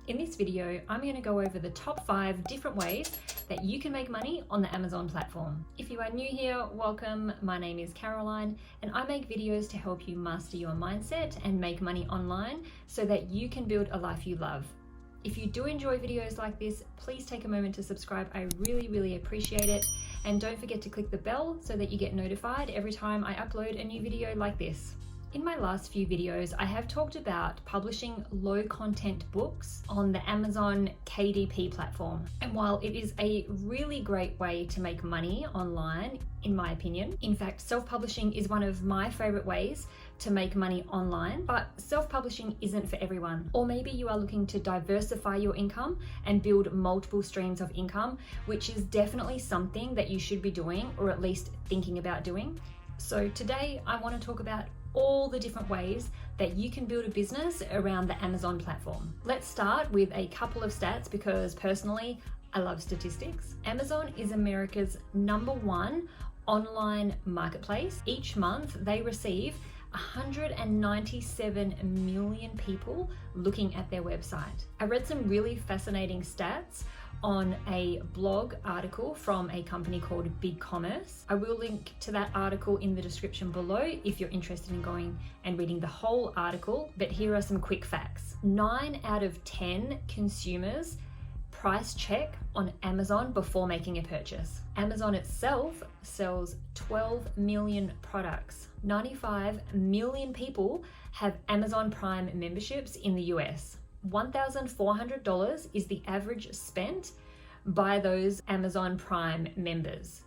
In this video, I'm going to go over the top 5 different ways that you can make money on the Amazon platform. If you are new here, welcome. My name is Caroline and I make videos to help you master your mindset and make money online so that you can build a life you love. If you do enjoy videos like this, please take a moment to subscribe. I really appreciate it. And don't forget to click the bell so that you get notified every time I upload a new video like this. In my last few videos, I have talked about publishing low content books on the Amazon KDP platform. And while it is a really great way to make money online, in my opinion, in fact, self-publishing is one of my favorite ways to make money online, but self-publishing isn't for everyone. Or maybe you are looking to diversify your income and build multiple streams of income, which is definitely something that you should be doing, or at least thinking about doing. So today I want to talk about all the different ways that you can build a business around the Amazon platform. Let's start with a couple of stats because personally, I love statistics. Amazon is America's #1 online marketplace. Each month, they receive 197 million people looking at their website. I read some really fascinating stats on a blog article from a company called BigCommerce. I will link to that article in the description below if you're interested in going and reading the whole article, but here are some quick facts. 9 out of 10 consumers price check on Amazon before making a purchase. Amazon itself sells 12 million products. 95 million people have Amazon Prime memberships in the US. $1,400 is the average spent by those Amazon Prime members.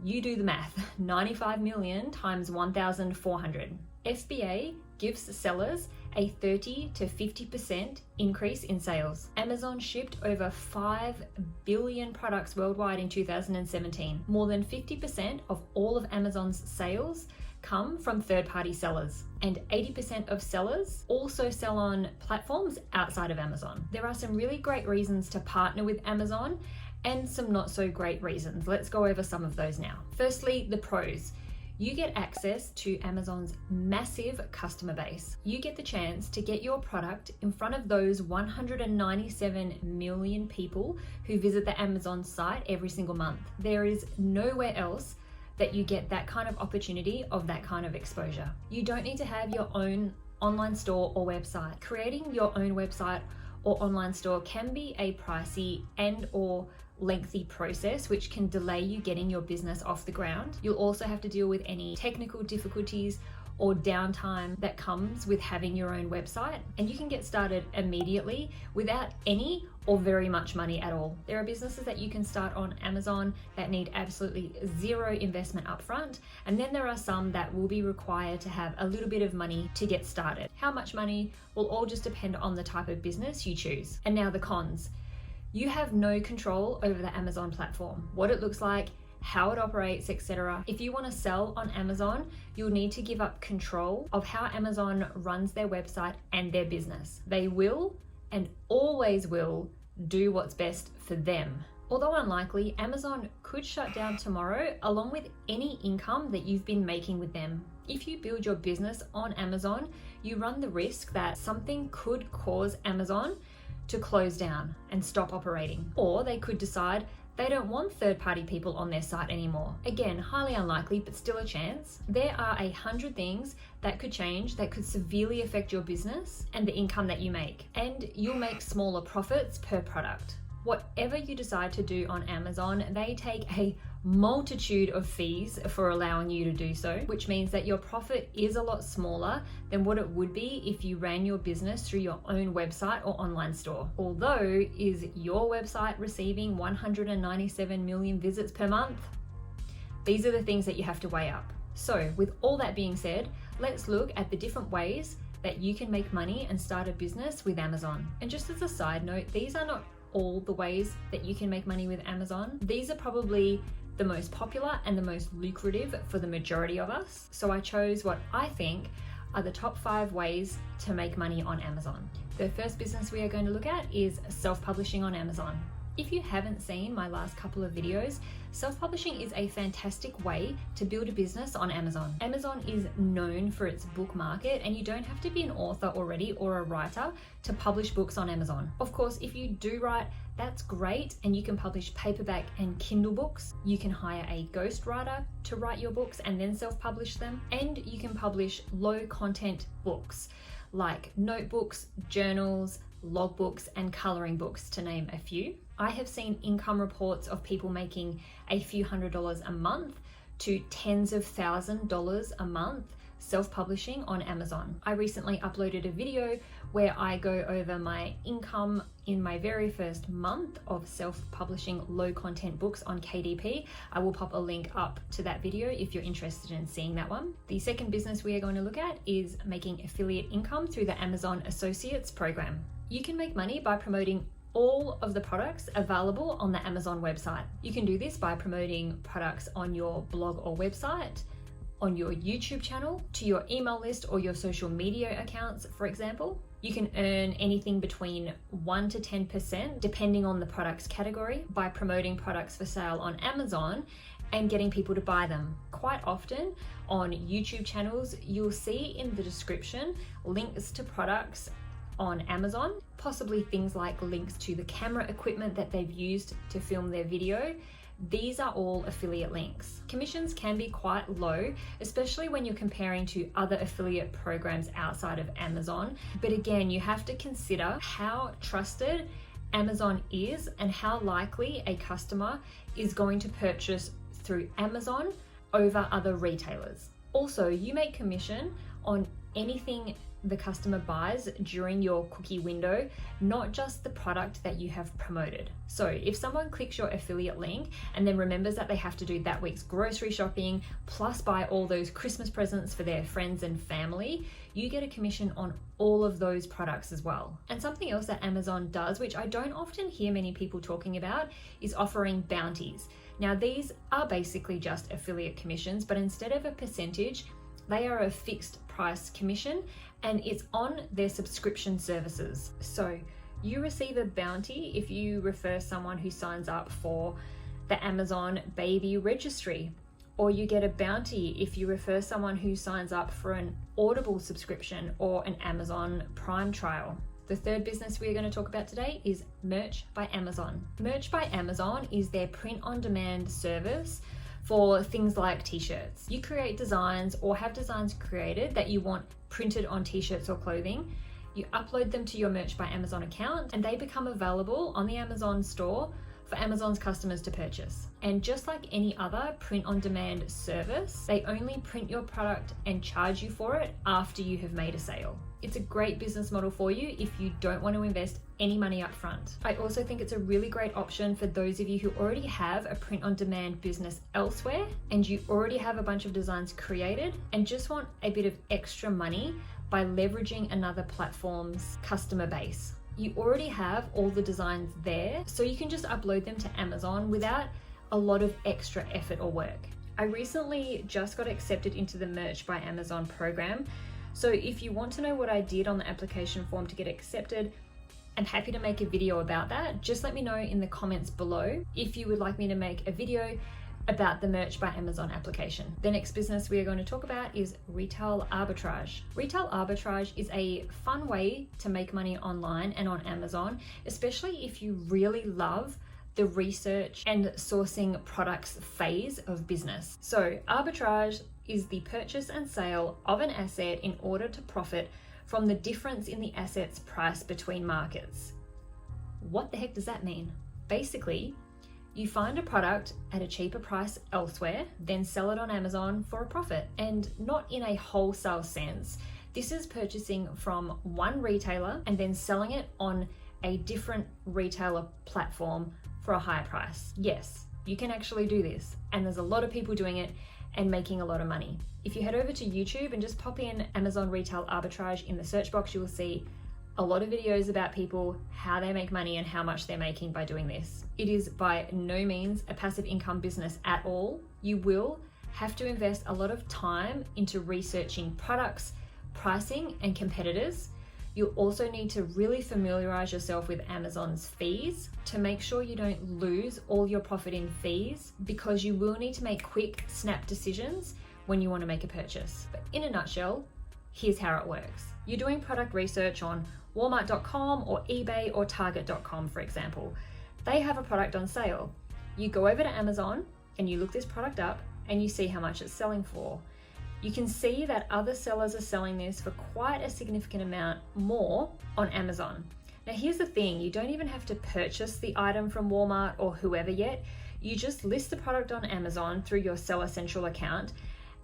You do the math, 95 million times 1,400. FBA gives sellers a 30 to 50% increase in sales. Amazon shipped over 5 billion products worldwide in 2017. More than 50% of all of Amazon's sales come from third-party sellers, and 80% of sellers also sell on platforms outside of Amazon. There are some really great reasons to partner with Amazon and some not so great reasons. Let's go over some of those now. Firstly, the pros. You get access to Amazon's massive customer base. You get the chance to get your product in front of those 197 million people who visit the Amazon site every single month. There is nowhere else that you get that kind of opportunity of that kind of exposure. You don't need to have your own online store or website. Creating your own website or online store can be a pricey and or lengthy process, which can delay you getting your business off the ground. You'll also have to deal with any technical difficulties or downtime that comes with having your own website, and you can get started immediately without any or very much money at all. There are businesses that you can start on Amazon that need absolutely zero investment upfront, and then there are some that will be required to have a little bit of money to get started. How much money will all just depend on the type of business you choose. And now the cons. You have no control over the Amazon platform, what it looks like, how it operates, etc. If you want to sell on Amazon, you'll need to give up control of how Amazon runs their website and their business. They will and always will do what's best for them. Although unlikely, Amazon could shut down tomorrow along with any income that you've been making with them. If you build your business on Amazon, you run the risk that something could cause Amazon to close down and stop operating, or they could decide they don't want third-party people on their site anymore. Again, highly unlikely, but still a chance. There are 100 things that could change that could severely affect your business and the income that you make, and you'll make smaller profits per product. Whatever you decide to do on Amazon, they take a multitude of fees for allowing you to do so, which means that your profit is a lot smaller than what it would be if you ran your business through your own website or online store. Although, is your website receiving 197 million visits per month? These are the things that you have to weigh up. So with all that being said, let's look at the different ways that you can make money and start a business with Amazon. And just as a side note, these are not all the ways that you can make money with Amazon. These are probably the most popular and the most lucrative for the majority of us. So I chose what I think are the top 5 ways to make money on Amazon. The first business we are going to look at is self-publishing on Amazon. If you haven't seen my last couple of videos, self-publishing is a fantastic way to build a business on Amazon. Amazon is known for its book market, and you don't have to be an author already or a writer to publish books on Amazon. Of course, if you do write, that's great, and you can publish paperback and Kindle books. You can hire a ghostwriter to write your books and then self-publish them, and you can publish low content books like notebooks, journals, logbooks, and coloring books, to name a few. I have seen income reports of people making a few $100s a month to tens of $1,000s a month self-publishing on Amazon. I recently uploaded a video where I go over my income in my very first month of self-publishing low content books on KDP. I will pop a link up to that video if you're interested in seeing that one. The second business we are going to look at is making affiliate income through the Amazon Associates program. You can make money by promoting all of the products available on the Amazon website. You can do this by promoting products on your blog or website, on your YouTube channel, to your email list or your social media accounts, for example. You can earn anything between 1 to 10%, depending on the product's category, by promoting products for sale on Amazon and getting people to buy them. Quite often on YouTube channels, you'll see in the description links to products on Amazon, possibly things like links to the camera equipment that they've used to film their video. These are all affiliate links. Commissions can be quite low, especially when you're comparing to other affiliate programs outside of Amazon. But again, you have to consider how trusted Amazon is and how likely a customer is going to purchase through Amazon over other retailers. Also, you make commission on anything the customer buys during your cookie window, not just the product that you have promoted. So if someone clicks your affiliate link and then remembers that they have to do that week's grocery shopping, plus buy all those Christmas presents for their friends and family, you get a commission on all of those products as well. And something else that Amazon does, which I don't often hear many people talking about, is offering bounties. Now, these are basically just affiliate commissions, but instead of a percentage, they are a fixed price commission, and it's on their subscription services. So you receive a bounty if you refer someone who signs up for the Amazon baby registry, or you get a bounty if you refer someone who signs up for an Audible subscription or an Amazon Prime trial. The third business we're going to talk about today is Merch by Amazon. Merch by Amazon is their print-on-demand service for things like t-shirts. You create designs or have designs created that you want printed on t-shirts or clothing. You upload them to your Merch by Amazon account and they become available on the Amazon store for Amazon's customers to purchase. And just like any other print-on-demand service, they only print your product and charge you for it after you have made a sale. It's a great business model for you if you don't want to invest any money up front. I also think it's a really great option for those of you who already have a print-on-demand business elsewhere and you already have a bunch of designs created and just want a bit of extra money by leveraging another platform's customer base. You already have all the designs there, so you can just upload them to Amazon without a lot of extra effort or work. I recently just got accepted into the Merch by Amazon program, so if you want to know what I did on the application form to get accepted, I'm happy to make a video about that. Just let me know in the comments below if you would like me to make a video about the Merch by Amazon application. The next business we are going to talk about is retail arbitrage. Retail arbitrage is a fun way to make money online and on Amazon, especially if you really love the research and sourcing products phase of business. So arbitrage is the purchase and sale of an asset in order to profit from the difference in the asset's price between markets. What the heck does that mean? Basically, you find a product at a cheaper price elsewhere, then sell it on Amazon for a profit, and not in a wholesale sense. This is purchasing from one retailer and then selling it on a different retailer platform for a higher price. Yes, you can actually do this, and there's a lot of people doing it and making a lot of money. If you head over to YouTube and just pop in Amazon retail arbitrage in the search box, you will see a lot of videos about people, how they make money and how much they're making by doing this. It is by no means a passive income business at all. You will have to invest a lot of time into researching products, pricing, and competitors. You also need to really familiarize yourself with Amazon's fees to make sure you don't lose all your profit in fees, because you will need to make quick, snap decisions when you want to make a purchase. But in a nutshell, here's how it works. You're doing product research on Walmart.com or eBay or Target.com, for example. They have a product on sale. You go over to Amazon and you look this product up and you see how much it's selling for. You can see that other sellers are selling this for quite a significant amount more on Amazon. Now here's the thing, you don't even have to purchase the item from Walmart or whoever yet. You just list the product on Amazon through your Seller Central account,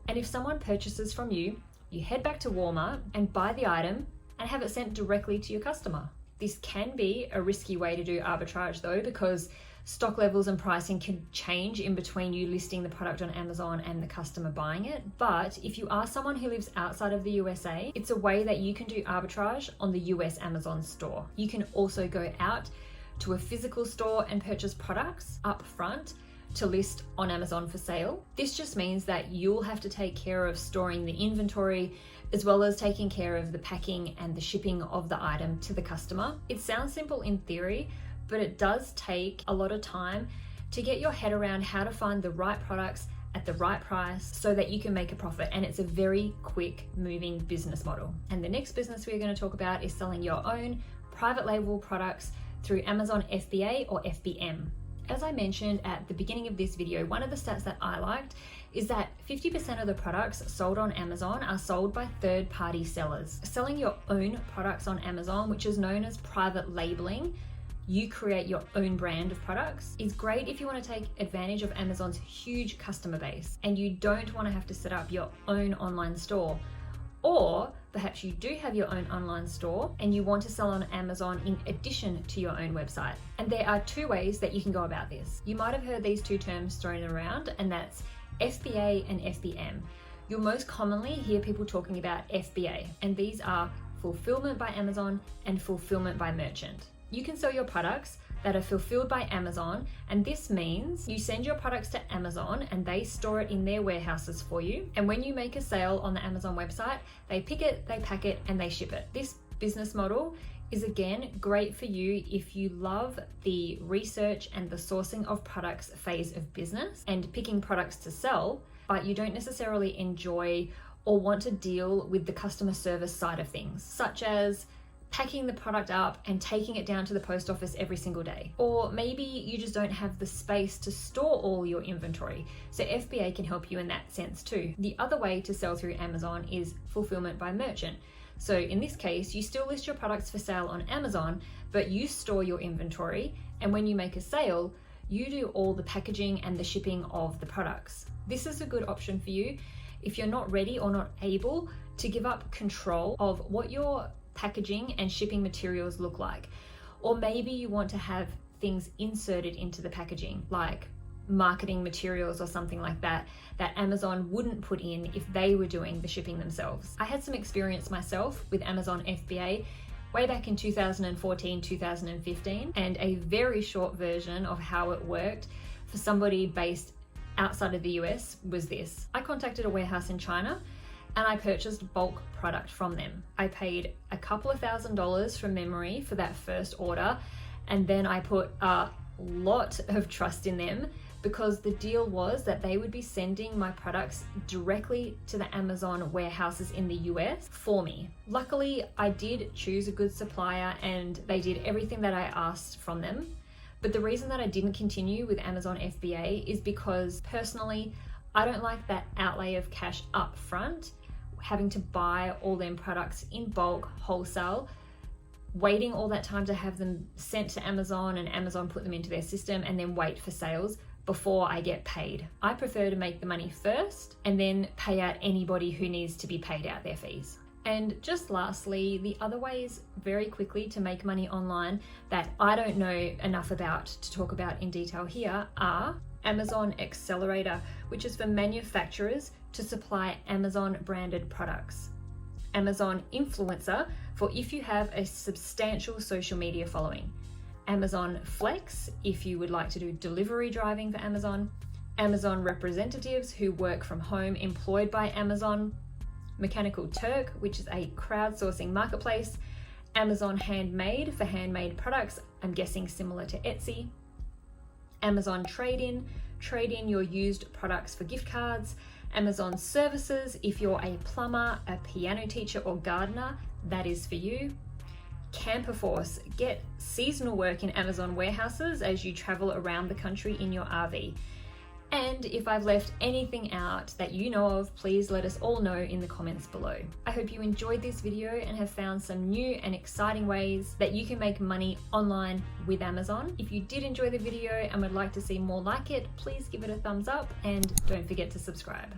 and if someone purchases from you, you head back to Walmart and buy the item and have it sent directly to your customer. This can be a risky way to do arbitrage though, because stock levels and pricing can change in between you listing the product on Amazon and the customer buying it. But if you are someone who lives outside of the USA, it's a way that you can do arbitrage on the US Amazon store. You can also go out to a physical store and purchase products up front to list on Amazon for sale. This just means that you'll have to take care of storing the inventory, as well as taking care of the packing and the shipping of the item to the customer. It sounds simple in theory, but it does take a lot of time to get your head around how to find the right products at the right price so that you can make a profit. And it's a very quick moving business model. And the next business we're going to talk about is selling your own private label products through Amazon FBA or FBM. As I mentioned at the beginning of this video, one of the stats that I liked is that 50% of the products sold on Amazon are sold by third-party sellers. Selling your own products on Amazon, which is known as private labeling, you create your own brand of products, is great if you want to take advantage of Amazon's huge customer base and you don't want to have to set up your own online store. Or perhaps you do have your own online store and you want to sell on Amazon in addition to your own website. And there are two ways that you can go about this. You might have heard these two terms thrown around, and that's FBA and FBM. You'll most commonly hear people talking about FBA, and these are fulfillment by Amazon and fulfillment by merchant. You can sell your products that are fulfilled by Amazon, and this means you send your products to Amazon and they store it in their warehouses for you. And when you make a sale on the Amazon website, they pick it, they pack it, and they ship it. This business model is again great for you if you love the research and the sourcing of products phase of business and picking products to sell, but you don't necessarily enjoy or want to deal with the customer service side of things, such as packing the product up and taking it down to the post office every single day. Or maybe you just don't have the space to store all your inventory. So FBA can help you in that sense too. The other way to sell through Amazon is fulfillment by merchant. So in this case, you still list your products for sale on Amazon, but you store your inventory. And when you make a sale, you do all the packaging and the shipping of the products. This is a good option for you if you're not ready or not able to give up control of what your packaging and shipping materials look like. Or maybe you want to have things inserted into the packaging, like marketing materials or something like that, that Amazon wouldn't put in if they were doing the shipping themselves. I had some experience myself with Amazon FBA way back in 2014, 2015, and a very short version of how it worked for somebody based outside of the US was this. I contacted a warehouse in China and I purchased bulk product from them. I paid a couple of $1,000s from memory for that first order, and then I put a lot of trust in them because the deal was that they would be sending my products directly to the Amazon warehouses in the US for me. Luckily, I did choose a good supplier and they did everything that I asked from them. But the reason that I didn't continue with Amazon FBA is because personally, I don't like that outlay of cash up front, having to buy all them products in bulk, wholesale, waiting all that time to have them sent to Amazon and Amazon put them into their system and then wait for sales before I get paid. I prefer to make the money first and then pay out anybody who needs to be paid out their fees. And just lastly, the other ways very quickly to make money online that I don't know enough about to talk about in detail here are Amazon Accelerator, which is for manufacturers to supply Amazon branded products. Amazon Influencer, for if you have a substantial social media following. Amazon Flex, if you would like to do delivery driving for Amazon. Amazon Representatives who work from home employed by Amazon. Mechanical Turk, which is a crowdsourcing marketplace. Amazon Handmade for handmade products, I'm guessing similar to Etsy. Amazon Trade-in, trade in your used products for gift cards. Amazon Services, if you're a plumber, a piano teacher, or gardener, that is for you. Camperforce, get seasonal work in Amazon warehouses as you travel around the country in your RV. And if I've left anything out that you know of, please let us all know in the comments below. I hope you enjoyed this video and have found some new and exciting ways that you can make money online with Amazon. If you did enjoy the video and would like to see more like it, please give it a thumbs up and don't forget to subscribe.